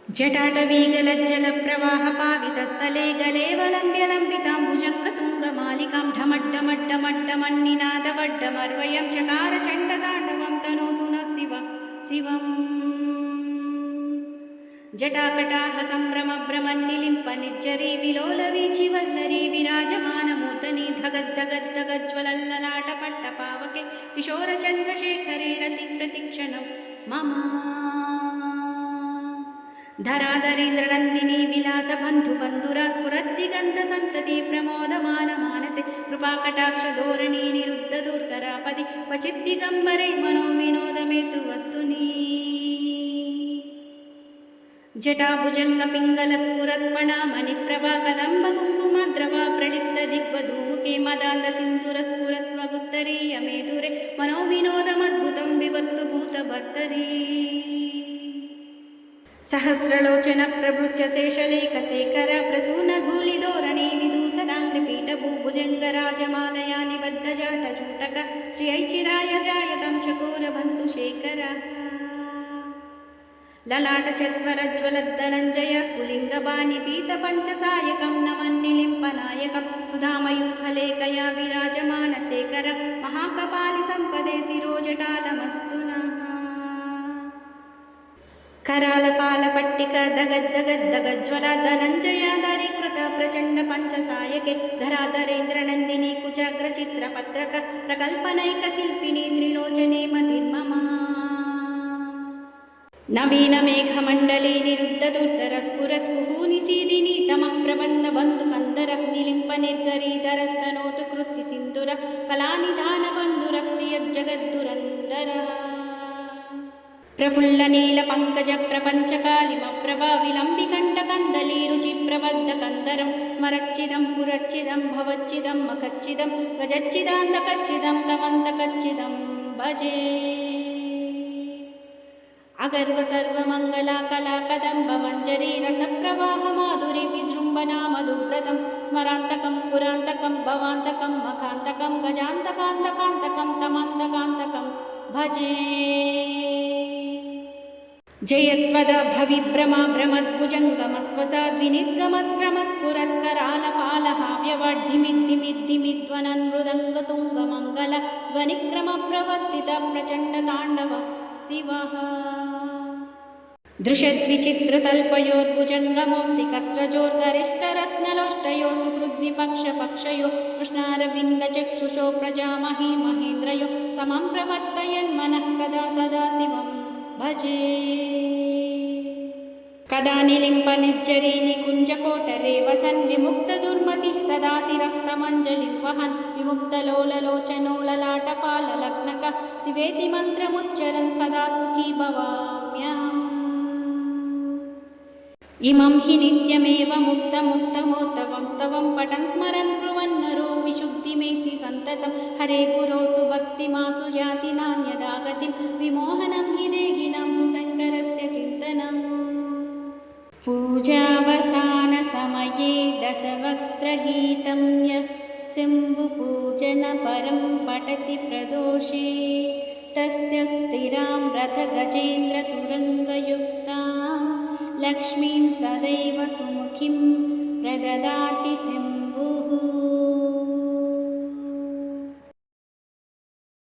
जटाटवीगलज्जलप्रवाहपावितस्थले गलेवलम्ब्यलम्बिताम्बुजङ्गतुङ्गमालिकां ढमड्डमड्डमड्डमन्निनादवड्डमर्वयं चकार चण्डताण्डवं तनोतु नः शिवम् जटाकटाह सम्भ्रमभ्रमन्निलिम्पनिज्जरी विलोलवीचिवल्लरी विराजमानमूर्धनि धगद्धगद्धगज्ज्वलल्ललाटपट्टपावके किशोरचन्द्रशेखरे रतिप्रतिक्षणं मम धराधरेन्द्रनन्दिनी विलासबन्धुबन्धुरा स्फुरद्दिगन्तसन्तति प्रमोदमानमानसे कृपाकटाक्षधोरणी निरुद्धदूर्धरापदि क्वचिद्दिगम्बरे मनोविनोदमेतु वस्तुनि जटाभुजङ्गपिङ्गलस्फुरत्पणामणिप्रभा कदम्बकुङ्कुमद्रवा प्रलिप्तदिग्वधूमुखे मदान्दसिन्धुरस्फुरत्वगुत्तरीयमेधुरे मनोविनोदमद्भुतं विवर्तु भूतभर्तरी सहस्रलोचन प्रभृत्य शेषलेखशेखर प्रसूनधूलिधोरणे विदूषणाङ्घ्रिपीठभूभुजङ्गराजमालया निबद्धजाटचूटक श्रियैचिराय जायतं चकोरबन्धुशेखर ललाटचत्वरज्वलद्धनञ्जय स्फुलिङ्गबाणिपीतपञ्चसायकं नमन्निलिम्पनायकं सुधामयूखलेखया विराजमानशेखर महाकपालिसम्पदे शिरोजटालमस्तु नः करालफालपट्टिक दगद्दगद्दगज्ज्वला धनञ्जयाधरीकृत प्रचण्ड पञ्चसायके धराधरेन्द्रनन्दिनी कुचाग्रचित्रपत्रक प्रकल्पनैकशिल्पिनी त्रिलोचने मतिर्मम नवीनमेघमण्डले निरुद्धदुर्धरस्फुरत्कुहूनिसीदिनी तमः प्रबन्धबन्धुकन्दरः निलिम्पनिर्गरीधरस्तनोतु कृत्तिसिन्धुरः कलानिधानबन्धुरः श्रियज्जगद्धुरन्धरः प्रफुल्लनीलपङ्कजप्रपञ्चकालिमप्रभा विलम्बिकण्ठकन्दलीरुचिप्रबद्धकन्दरं स्मरच्चिदं पुरच्चिदं भवच्चिदं मखच्चिदं गजच्चिदान्तकच्चिदं तमन्तकच्चिदं भजे अगर्व सर्वमङ्गला कला कदम्बमञ्जरी रसप्रवाहमाधुरी विजृम्भणा मधुव्रतं स्मरान्तकं पुरान्तकं भवान्तकं मखान्तकं गजान्तकान्तकान्तकं तमन्तकान्तकं भजे जयत्वद भविभ्रमा भ्रमद्भुजङ्गमस्वसाद्विनिर्गमत्क्रमस्फुरत्करालफालहाव्यवड्धिमिद्धिमिद्धिमिध्वनन् मृदङ्गतुङ्गमङ्गल ध्वनिक्रमप्रवर्तित प्रचण्डताण्डव शिवः दृशद्विचित्रतल्पयोर्भुजङ्गमौक्तिकस्रजोर्गरिष्ठरत्नलोष्टयो सुहृद्विपक्षपक्षयो कृष्णारविन्दचक्षुषो प्रजामही महेन्द्रयो समं प्रवर्तयन्मनः कदा सदा शिवं भजे कदा निलिम्पनिज्जरी निकुञ्जकोटरे वसन् विमुक्तदुर्मतिः सदा शिरस्तमञ्जलिं वहन् विमुक्तलोललोचनो ललाटफाललग्नकः शिवेति मन्त्रमुच्चरन् सदा सुखी भवाम्यहम् इमं हि नित्यमेव मुक्तमुत्तमोत्तमं स्तवं पठन् स्मरन् ब्रुवन्नरो विशुद्धिमेति सन्ततं हरे गुरो सुभक्तिमासु याति नान्यदा गतिं विमोहनं हि देहिनां सुशङ्करस्य चिन्तनम् पूजावसानसमये दशवक्त्रगीतं यः शम्भुपूजनपरं पठति प्रदोषे तस्य स्थिरां रथगजेन्द्रतुरङ्गयुक्तां लक्ष्मीं सदैव सुमुखीं प्रददाति